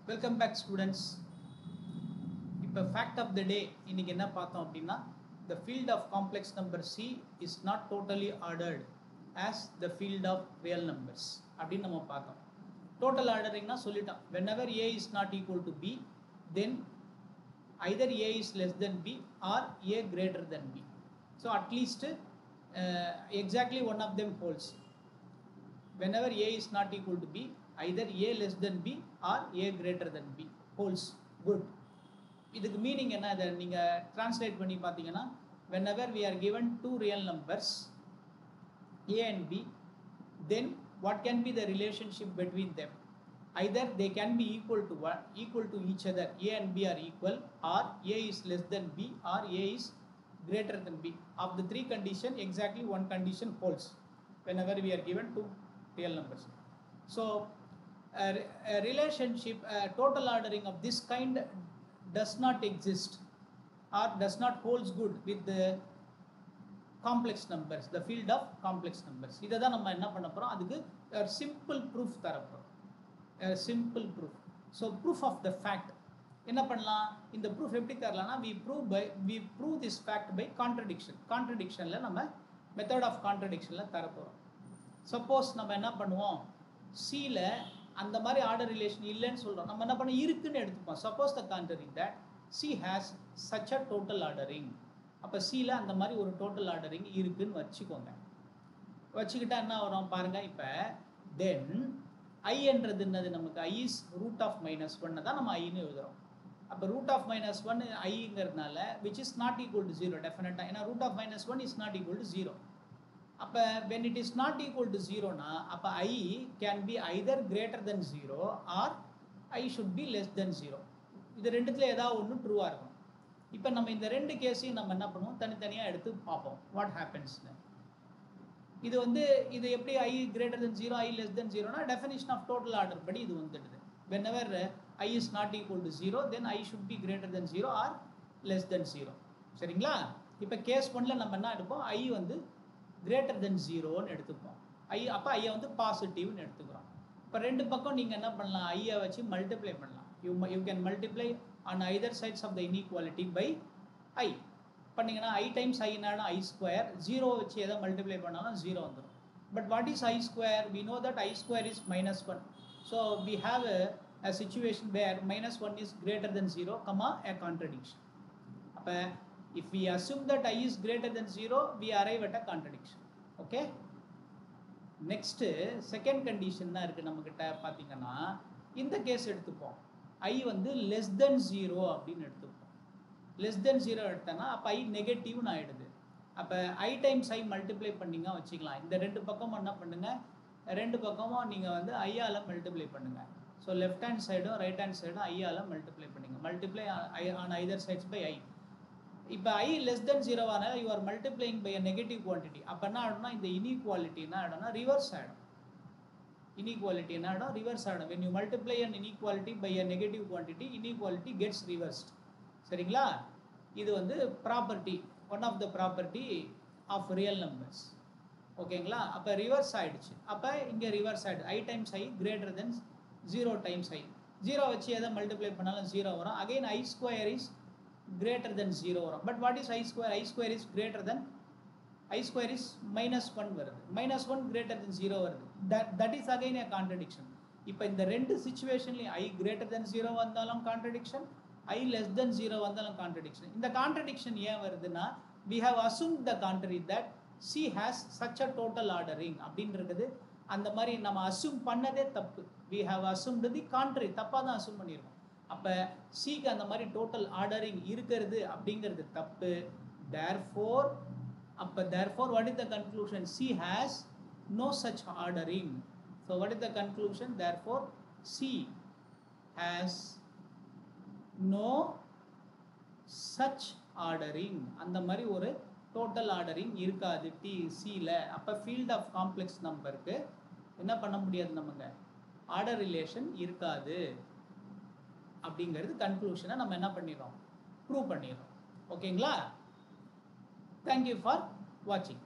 Welcome back students. இப்போ fact of the day இன்னைக்கு என்ன பார்த்தோம் அப்படின்னா the field of complex number C is not totally ordered as the field of real numbers அப்படின்னு நம்ம பார்த்தோம். Total ordering சொல்லிட்டோம். Whenever A is not equal to B, then either A is less than B or A greater than B. So at least exactly one of them holds. Whenever A is not equal to B, either A less than B or A greater than B holds good. இதுக்கு meaning என்ன? இதை நீங்கள் translate பண்ணி பார்த்தீங்கன்னா whenever we are given two real numbers A and B, then what can be the relationship between them? Either they can be equal to each other, A and B are equal, or A is less than B or A is greater than B. Of the three conditions, exactly one condition holds whenever we are given two real numbers. So a relationship, total ordering of this kind does not exist or does not holds good with the complex numbers, the field of complex numbers. இதை தான் நம்ம என்ன பண்ண போகிறோம், அதுக்கு simple proof தரப்போகிறோம். Simple proof. So proof of the fact என்ன பண்ணலாம்? இந்த ப்ரூஃப் எப்படி தரலாம்னா we prove this fact by contradiction. கான்ட்ரடிக்ஷனில் நம்ம மெத்தட் ஆஃப் கான்ட்ரடிக்ஷனில் தரப்போகிறோம். சப்போஸ் நம்ம என்ன பண்ணுவோம், சியில் அந்த மாதிரி ஆர்டர் ரிலேஷன் இல்லைன்னு சொல்கிறோம், நம்ம என்ன பண்ண இருக்குன்னு எடுத்துப்போம். Suppose the contrary that C has such a total ordering. அப்போ சியில் அந்த மாதிரி ஒரு டோட்டல் ஆர்டரிங் இருக்குன்னு வச்சுக்கோங்க. வச்சுக்கிட்டா என்ன வரும் பாருங்கள். இப்போ தென் ஐ என்றது என்னது? நமக்கு ஐ இஸ் ரூட் ஆஃப் -1 தான் நம்ம ஐன்னு எழுதுகிறோம். அப்போ ரூட் ஆஃப் -1 ஐங்கிறதுனால which is not equal to 0 டெஃபினட்டாக. ஏன்னா root of -1 is not equal to 0. அப்போ when it is not equal to 0னா அப்போ I can be either greater than 0 or I should be less than 0. இது ரெண்டுத்தில் ஏதாவது ஒன்று ட்ரூவாக இருக்கும். இப்போ நம்ம இந்த ரெண்டு கேஸையும் நம்ம என்ன பண்ணுவோம், தனித்தனியாக எடுத்து பார்ப்போம் வாட் ஹேப்பன்ஸ்னு. இது எப்படி I greater than 0, I less than 0னா டெஃபினிஷன் ஆஃப் டோட்டல் ஆர்டர் படி இது வந்துடுது. whenever I is not equal to 0, then I should be greater than 0 or less than 0. சரிங்களா? இப்போ கேஸ் 1ல நம்ம என்ன எடுப்போம், I greater than 0ன்னு எடுத்துப்போம். அப்போ ஐயை பாசிட்டிவ்னு எடுத்துக்கிறோம். இப்போ ரெண்டு பக்கம் நீங்கள் என்ன பண்ணலாம், ஐயை வச்சு மல்டிப்ளை பண்ணலாம். You can multiply on either sides of the inequality by I பண்ணிங்கன்னா ஐ டைம்ஸ் ஐனாலும் ஐ ஸ்கொயர். 0 வச்சு எதை மல்டிப்ளை பண்ணாலும் 0 வந்துடும். But what is I square? We know that I square is -1. So we have a situation where -1 is greater than 0, a contradiction. அப்போ if we assume that I is greater than 0, we arrive at a contradiction. Okay? Next, second condition தான் இருக்குது நம்மக்கிட்ட. பார்த்தீங்கன்னா இந்த case எடுத்துப்போம். I less than 0 அப்படின்னு எடுத்துப்போம். less than 0 எடுத்தோன்னா அப்போ I நெகட்டிவ்னு ஆகிடுது. அப்போ I டைம்ஸ் I மல்டிப்ளை பண்ணிங்க வச்சுக்கலாம். இந்த ரெண்டு பக்கமும் என்ன பண்ணுங்கள், ரெண்டு பக்கமும் நீங்கள் ஐயால் மல்டிப்ளை பண்ணுங்கள். ஸோ லெஃப்ட் ஹேண்ட் சைடும் ரைட் ஹேண்ட் சைடும் ஐயால் மல்டிப்ளை பண்ணிங்க. Multiply on either sides by I. இப்போ ஐ லெஸ் தென் 0 ஆனால் you are multiplying by a negative quantity. அப்போ என்ன ஆகிடும்னா இந்த இன்இக்வாலிட்டி என்ன ஆகிடும்னா ரிவர்ஸ் ஆகிடும். இன்இக்வாலிட்டி என்ன ஆகிடும், ரிவர்ஸ் ஆகிடும். when you multiply an inequality by a negative quantity, inequality gets reversed. சரிங்களா? இது property, one of the property of real numbers. ஓகேங்களா? அப்போ ரிவர்ஸ் ஆகிடுச்சு. அப்போ இங்கே ரிவர்ஸ் ஆகிடுச்சு. I times I greater than 0 times I. 0 வச்சு எதை மல்டிப்ளை பண்ணாலும் 0 வரும். Again I square is greater than 0 வரும். But what is I square? I square is greater than, I square is -1 வருது. -1 greater than 0 வருது. that is again a contradiction. இப்போ இந்த ரெண்டு சிச்சுவேஷன்லையும் I greater than 0 வந்தாலும் கான்ட்ரடிக்ஷன், I less than 0 வந்தாலும் contradiction. இந்த contradiction ஏன் வருதுன்னா we have assumed the contrary that C has such a total ordering அப்படின்றது. அந்த மாதிரி நம்ம அஸ்யூம் பண்ணதே தப்பு. we have assumed the contrary, தப்பாக தான் அஸ்யூம் பண்ணியிருக்கோம். அப்போ சிக்கு அந்த மாதிரி டோட்டல் ஆர்டரிங் இருக்கிறது அப்படிங்கிறது தப்பு. Therefore what is the conclusion? C has no such ordering. So what is the conclusion? Therefore C has no such ordering. அந்த மாதிரி ஒரு டோட்டல் ஆர்டரிங் இருக்காது சியில். அப்போ ஃபீல்ட் ஆஃப் காம்ப்ளெக்ஸ் நம்பருக்கு என்ன பண்ண முடியாது, நமக்கு ஆர்டர் ரிலேஷன் இருக்காது அப்படிங்கிறது கன்க்ளூஷனை நம்ம என்ன பண்ணிடுறோம், ப்ரூவ் பண்ணிடுறோம். ஓகேங்களா? தேங்க்யூ ஃபார் வாட்சிங்.